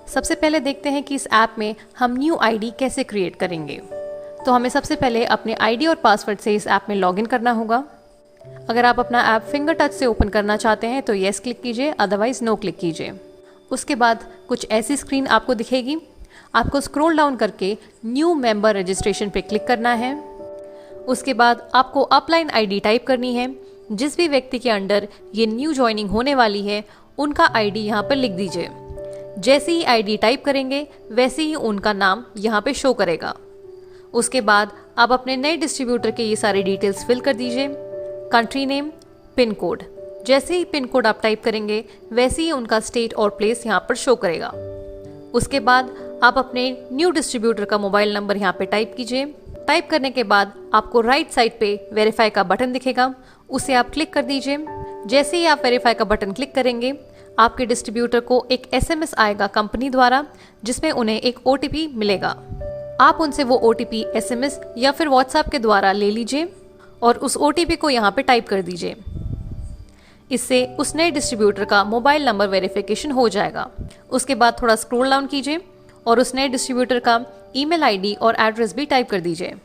सबसे पहले देखते हैं कि इस ऐप में हम न्यू आईडी कैसे क्रिएट करेंगे। तो हमें सबसे पहले अपने आईडी और पासवर्ड से इस ऐप में लॉगिन करना होगा। अगर आप अपना ऐप फिंगर टच से ओपन करना चाहते हैं तो येस क्लिक कीजिए, अदरवाइज नो क्लिक कीजिए। उसके बाद कुछ ऐसी स्क्रीन आपको दिखेगी। आपको स्क्रॉल डाउन करके न्यू मेंबर रजिस्ट्रेशन पे क्लिक करना है। उसके बाद आपको अपलाइन आईडी टाइप करनी है। जिस भी व्यक्ति के अंडर ये न्यू ज्वाइनिंग होने वाली है उनका आईडी यहाँ पर लिख दीजिए। जैसे ही आईडी टाइप करेंगे वैसे ही उनका नाम यहाँ पे शो करेगा। उसके बाद आप अपने नए डिस्ट्रीब्यूटर के ये सारे डिटेल्स फिल कर दीजिए। Country name, pin code. जैसे ही पिन कोड आप टाइप करेंगे वैसे ही उनका स्टेट और प्लेस यहाँ पर शो करेगा। उसके बाद आप अपने न्यू डिस्ट्रीब्यूटर का मोबाइल नंबर यहाँ पे टाइप कीजिए। टाइप करने के बाद आपको राइट साइड पे वेरीफाई का बटन दिखेगा, उसे आप क्लिक कर दीजिए। जैसे ही आप वेरीफाई का बटन क्लिक करेंगे आपके डिस्ट्रीब्यूटर को एक एसएमएस आएगा कंपनी द्वारा, जिसमें उन्हें एक ओटीपी मिलेगा। आप उनसे वो ओटीपी एसएमएस या फिर व्हाट्सएप के द्वारा ले लीजिए और उस ओटीपी को यहाँ पे टाइप कर दीजिए। इससे उस नए डिस्ट्रीब्यूटर का मोबाइल नंबर वेरिफिकेशन हो जाएगा। उसके बाद थोड़ा स्क्रॉल डाउन कीजिए और उस नए डिस्ट्रीब्यूटर का ईमेल आईडी और एड्रेस भी टाइप कर दीजिए।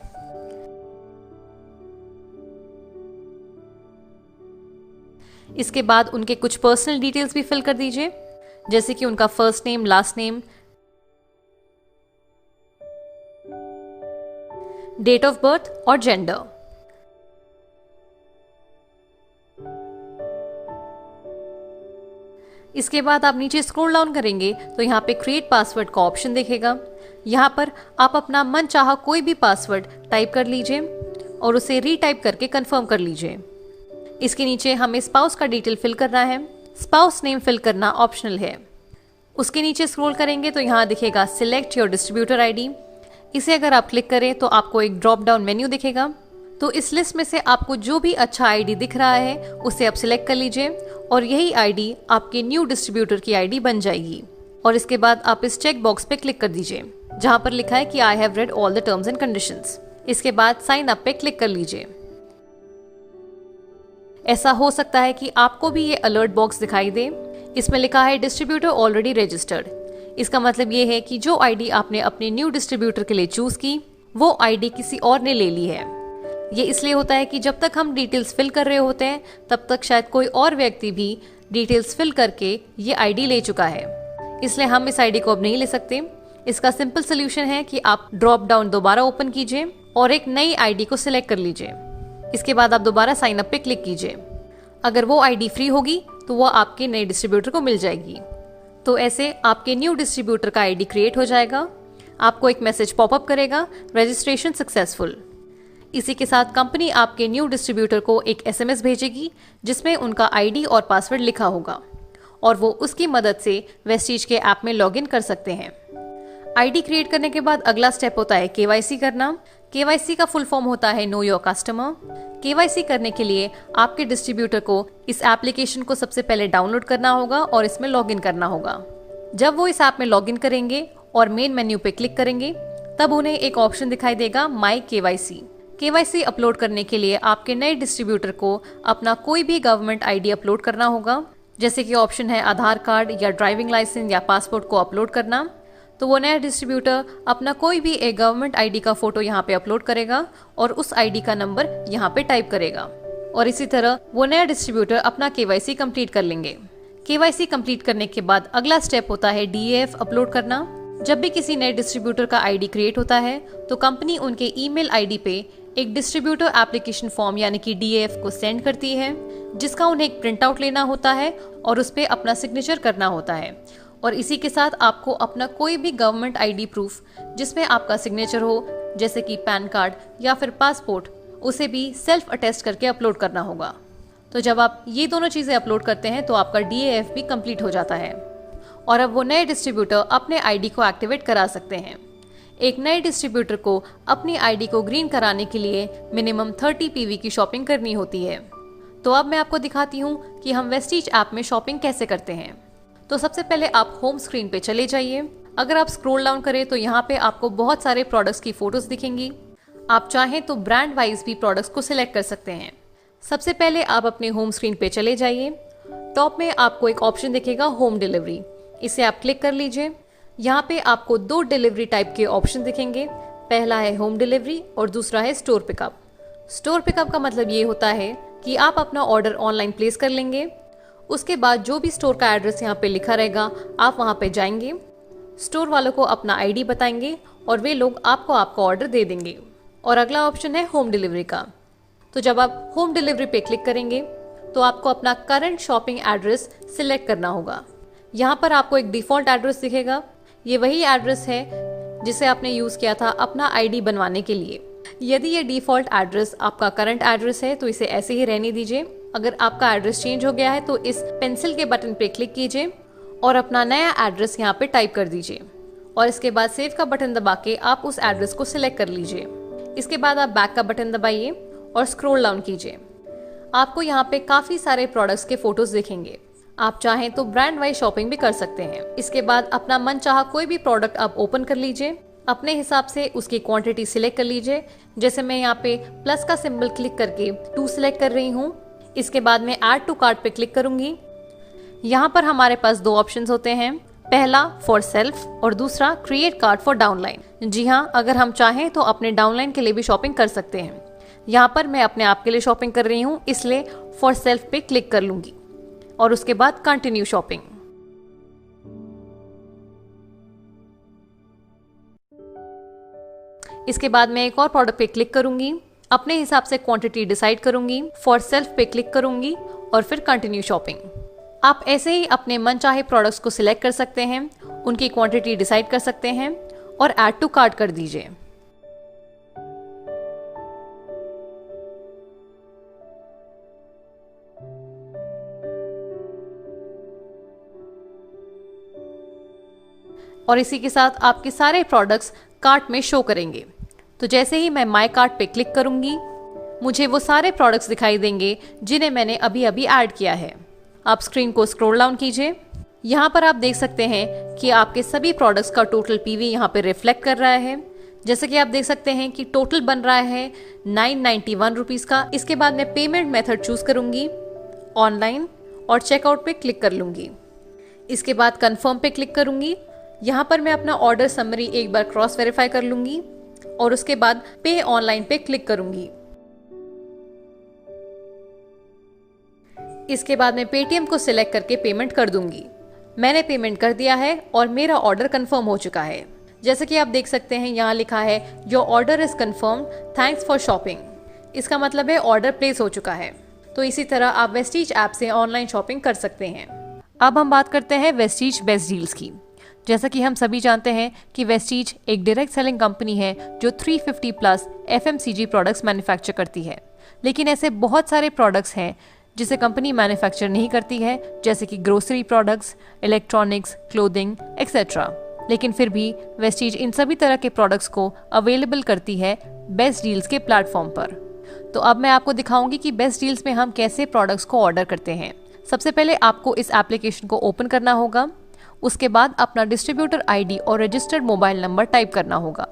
इसके बाद उनके कुछ पर्सनल डिटेल्स भी फिल कर दीजिए, जैसे कि उनका first name, last name, date of birth और जेंडर। इसके बाद आप नीचे स्क्रॉल डाउन करेंगे तो यहाँ पे क्रिएट पासवर्ड का ऑप्शन दिखेगा। यहाँ पर आप अपना मनचाहा कोई भी पासवर्ड टाइप कर लीजिए और उसे रीटाइप करके कंफर्म कर लीजिए। इसके नीचे हमें स्पाउस का डिटेल फिल करना है। स्पाउस नेम फिल करना ऑप्शनल है। उसके नीचे स्क्रॉल करेंगे तो यहाँ दिखेगा सिलेक्ट योर डिस्ट्रीब्यूटर आईडी। इसे अगर आप क्लिक करें तो आपको एक ड्रॉप डाउन मेन्यू दिखेगा। तो इस लिस्ट में से आपको जो भी अच्छा आईडी दिख रहा है उसे आप सिलेक्ट कर लीजिए और यही आईडी आपके न्यू डिस्ट्रीब्यूटर की आईडी बन जाएगी। और इसके बाद आप इस चेक बॉक्स पे क्लिक कर दीजिए जहां पर लिखा है कि I have read all the terms and conditions. इसके बाद साइन अप पे क्लिक कर लीजिए। ऐसा हो सकता है कि आपको भी ये अलर्ट बॉक्स दिखाई दे। इसमें लिखा है डिस्ट्रीब्यूटर ऑलरेडी रजिस्टर्ड। इसका मतलब ये है कि जो आईडी आपने अपने न्यू डिस्ट्रीब्यूटर के लिए चूज की वो आईडी किसी और ने ले ली है। ये इसलिए होता है कि जब तक हम डिटेल्स फिल कर रहे होते हैं तब तक शायद कोई और व्यक्ति भी डिटेल्स फिल करके ये आईडी ले चुका है, इसलिए हम इस आईडी को अब नहीं ले सकते। इसका सिंपल सोल्यूशन है कि आप ड्रॉप डाउन दोबारा ओपन कीजिए और एक नई आईडी को सिलेक्ट कर लीजिए। इसके बाद आप दोबारा साइन अप पे क्लिक कीजिए। अगर वो आईडी फ्री होगी तो वो आपके नए डिस्ट्रीब्यूटर को मिल जाएगी। तो ऐसे आपके न्यू डिस्ट्रीब्यूटर का आईडी क्रिएट हो जाएगा। आपको एक मैसेज पॉपअप करेगा, रजिस्ट्रेशन सक्सेसफुल। इसी के साथ कंपनी आपके न्यू डिस्ट्रीब्यूटर को एक एसएमएस भेजेगी जिसमें उनका आईडी और पासवर्ड लिखा होगा और वो उसकी मदद से वेस्टीज के ऐप में लॉगिन कर सकते हैं। आईडी क्रिएट करने के बाद अगला स्टेप होता है केवाईसी करना। केवाईसी का फुल फॉर्म होता है नो योर कस्टमर। केवाईसी करने के लिए आपके डिस्ट्रीब्यूटर को इस एप्लीकेशन को सबसे पहले डाउनलोड करना होगा और इसमें लॉगिन करना होगा। जब वो इस ऐप में लॉगिन करेंगे और मेन मेन्यू पे क्लिक करेंगे तब उन्हें एक ऑप्शन दिखाई देगा माई केवाईसी। केवाईसी अपलोड करने के लिए आपके नए डिस्ट्रीब्यूटर को अपना कोई भी गवर्नमेंट आईडी अपलोड करना होगा, जैसे कि ऑप्शन है आधार कार्ड या ड्राइविंग लाइसेंस या पासपोर्ट को अपलोड करना। तो वो नया डिस्ट्रीब्यूटर अपना कोई भी एक गवर्नमेंट आईडी का फोटो यहाँ पे अपलोड करेगा और उस आईडी का नंबर यहाँ पे टाइप करेगा और इसी तरह वो नया डिस्ट्रीब्यूटर अपना केवाईसी कंप्लीट कर लेंगे। केवाईसी कंप्लीट करने के बाद अगला स्टेप होता है डीएएफ अपलोड करना। जब भी किसी नए डिस्ट्रीब्यूटर का आईडी क्रिएट होता है तो कंपनी उनके ईमेल आईडी पे एक डिस्ट्रीब्यूटर एप्लीकेशन फॉर्म यानी कि डीएएफ को सेंड करती है, जिसका उन्हें एक प्रिंट आउट लेना होता है और उस पर अपना सिग्नेचर करना होता है। और इसी के साथ आपको अपना कोई भी गवर्नमेंट आईडी प्रूफ जिसमें आपका सिग्नेचर हो, जैसे कि पैन कार्ड या फिर पासपोर्ट, उसे भी सेल्फ अटेस्ट करके अपलोड करना होगा। तो जब आप ये दोनों चीज़ें अपलोड करते हैं तो आपका डीएएफ भी कंप्लीट हो जाता है और अब वो नए डिस्ट्रीब्यूटर अपने आईडी को एक्टिवेट करा सकते हैं। एक नए डिस्ट्रीब्यूटर को अपनी आईडी को ग्रीन कराने के लिए मिनिमम 30 पीवी की शॉपिंग करनी होती है। तो अब मैं आपको दिखाती हूँ कि हम वेस्टीज ऐप में शॉपिंग कैसे करते हैं। तो सबसे पहले आप होम स्क्रीन पे चले जाइए। अगर आप स्क्रॉल डाउन करें तो यहाँ पे आपको बहुत सारे प्रोडक्ट्स की फोटोज दिखेंगी। आप चाहें तो ब्रांड वाइज भी प्रोडक्ट्स को सिलेक्ट कर सकते हैं। सबसे पहले आप अपने होम स्क्रीन पे चले जाइए। टॉप में आपको एक ऑप्शन दिखेगा होम डिलीवरी, इसे आप क्लिक कर लीजिए। यहाँ पे आपको दो डिलीवरी टाइप के ऑप्शन दिखेंगे। पहला है होम डिलीवरी और दूसरा है स्टोर पिकअप। स्टोर पिकअप का मतलब ये होता है कि आप अपना ऑर्डर ऑनलाइन प्लेस कर लेंगे, उसके बाद जो भी स्टोर का एड्रेस यहाँ पे लिखा रहेगा आप वहाँ पे जाएंगे, स्टोर वालों को अपना आईडी बताएंगे और वे लोग आपको आपका ऑर्डर दे देंगे। और अगला ऑप्शन है होम डिलीवरी का। तो जब आप होम डिलीवरी पे क्लिक करेंगे तो आपको अपना करंट शॉपिंग एड्रेस सिलेक्ट करना होगा। यहाँ पर आपको एक डिफ़ॉल्ट एड्रेस दिखेगा। ये वही एड्रेस है जिसे आपने यूज़ किया था अपना आईडी बनवाने के लिए। यदि ये डिफ़ॉल्ट एड्रेस आपका करंट एड्रेस है तो इसे ऐसे ही रहने दीजिए। अगर आपका एड्रेस चेंज हो गया है तो इस पेंसिल के बटन पे क्लिक कीजिए और अपना नया एड्रेस यहाँ पे टाइप कर दीजिए और इसके बाद सेव का बटन दबा के आप उस एड्रेस को सिलेक्ट कर लीजिए। इसके बाद आप बैक का बटन दबाइए और स्क्रॉल डाउन कीजिए। आपको यहाँ पे काफ़ी सारे प्रोडक्ट्स के फोटोज दिखेंगे। आप चाहें तो ब्रांड वाइज शॉपिंग भी कर सकते हैं। इसके बाद अपना मन चाहा कोई भी प्रोडक्ट आप ओपन कर लीजिए, अपने हिसाब से उसकी क्वांटिटी सिलेक्ट कर लीजिए। जैसे मैं यहाँ पे प्लस का सिंबल क्लिक करके 2 सिलेक्ट कर रही हूँ। इसके बाद मैं ऐड टू कार्ट पे क्लिक करूंगी। यहाँ पर हमारे पास 2 ऑप्शंस होते हैं, पहला फॉर सेल्फ और दूसरा क्रिएट कार्ट फॉर डाउनलाइन। जी हाँ, अगर हम चाहें तो अपने डाउनलाइन के लिए भी शॉपिंग कर सकते हैं। यहाँ पर मैं अपने आप के लिए शॉपिंग कर रही हूँ, इसलिए फॉर सेल्फ पे क्लिक कर लूंगी और उसके बाद कंटिन्यू शॉपिंग। इसके बाद मैं एक और प्रोडक्ट पे क्लिक करूंगी, अपने हिसाब से क्वांटिटी डिसाइड करूंगी, फॉर सेल्फ पे क्लिक करूंगी और फिर कंटिन्यू शॉपिंग। आप ऐसे ही अपने मन चाहे प्रोडक्ट्स को सिलेक्ट कर सकते हैं, उनकी क्वांटिटी डिसाइड कर सकते हैं और ऐड टू कार्ट कर दीजिए। और इसी के साथ आपके सारे प्रोडक्ट्स कार्ट में शो करेंगे। तो जैसे ही मैं माय कार्ट पे क्लिक करूंगी, मुझे वो सारे प्रोडक्ट्स दिखाई देंगे जिन्हें मैंने अभी अभी ऐड किया है। आप स्क्रीन को स्क्रॉल डाउन कीजिए। यहाँ पर आप देख सकते हैं कि आपके सभी प्रोडक्ट्स का टोटल पीवी यहाँ पे रिफ्लेक्ट कर रहा है। जैसे कि आप देख सकते हैं कि टोटल बन रहा है 991 रुपीज़ का। इसके बाद मैं पेमेंट मेथड चूज करूंगी, ऑनलाइन, और चेकआउट पे क्लिक कर लूंगी। इसके बाद कन्फर्म पे क्लिक करूंगी। यहाँ पर मैं अपना ऑर्डर समरी एक बार क्रॉस वेरीफाई कर लूंगी और उसके बाद पे ऑनलाइन पे क्लिक करूंगी। इसके बाद मैं पेटीएम को सिलेक्ट करके पेमेंट कर दूंगी। मैंने पेमेंट कर दिया है और मेरा ऑर्डर कंफर्म हो चुका है। जैसे कि आप देख सकते हैं यहाँ लिखा है your order is confirm, thanks for shopping. इसका मतलब है ऑर्डर प्लेस हो चुका है। तो इसी तरह आप वेस्टीज ऐप से ऑनलाइन शॉपिंग कर सकते हैं। अब हम बात करते हैं वेस्टीज बेस्ट डील्स की। जैसा कि हम सभी जानते हैं कि वेस्टीज एक डायरेक्ट सेलिंग कंपनी है जो 350 प्लस FMCG प्रोडक्ट्स मैन्युफैक्चर करती है। लेकिन ऐसे बहुत सारे प्रोडक्ट्स हैं जिसे कंपनी मैन्युफैक्चर नहीं करती है, जैसे कि grocery products, electronics, clothing etcetera. लेकिन फिर भी वेस्टीज इन सभी तरह के प्रोडक्ट्स को अवेलेबल करती है बेस्ट डील्स के प्लेटफॉर्म पर। तो अब मैं आपको दिखाऊंगी कि बेस्ट डील्स में हम कैसे प्रोडक्ट्स को ऑर्डर करते हैं। सबसे पहले आपको इस एप्लीकेशन को ओपन करना होगा। उसके बाद अपना डिस्ट्रीब्यूटर आईडी और रजिस्टर्ड मोबाइल नंबर टाइप करना होगा।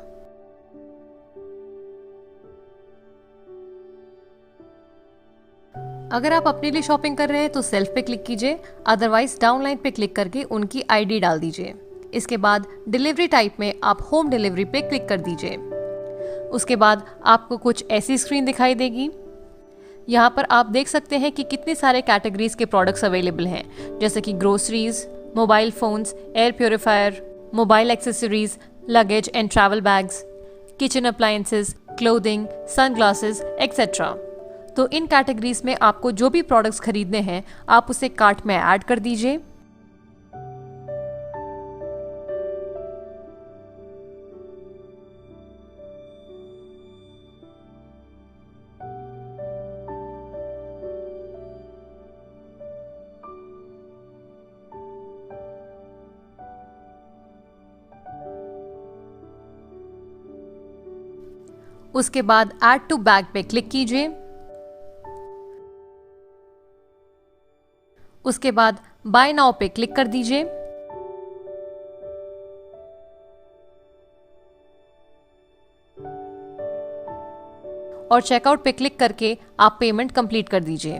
अगर आप अपने लिए शॉपिंग कर रहे हैं तो सेल्फ पे क्लिक कीजिए, अदरवाइज डाउनलाइन पे क्लिक करके उनकी आईडी डाल दीजिए। इसके बाद डिलीवरी टाइप में आप होम डिलीवरी पे क्लिक कर दीजिए। उसके बाद आपको कुछ ऐसी स्क्रीन दिखाई देगी। यहाँ पर आप देख सकते हैं कि कितने सारे कैटेगरीज के प्रोडक्ट्स अवेलेबल हैं, जैसे कि groceries, mobile phones, air purifier, mobile accessories, luggage and travel bags, kitchen appliances, clothing, sunglasses etcetera. तो इन कैटेगरीज में आपको जो भी प्रोडक्ट्स खरीदने हैं आप उसे कार्ट में ऐड कर दीजिए। उसके बाद ऐड टू बैग पे क्लिक कीजिए। उसके बाद बाय नाउ पे क्लिक कर दीजिए। और चेकआउट पे क्लिक करके आप पेमेंट कंप्लीट कर दीजिए।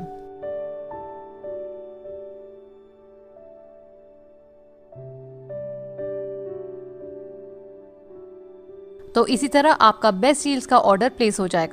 तो इसी तरह आपका बेस्ट डील्स का ऑर्डर प्लेस हो जाएगा।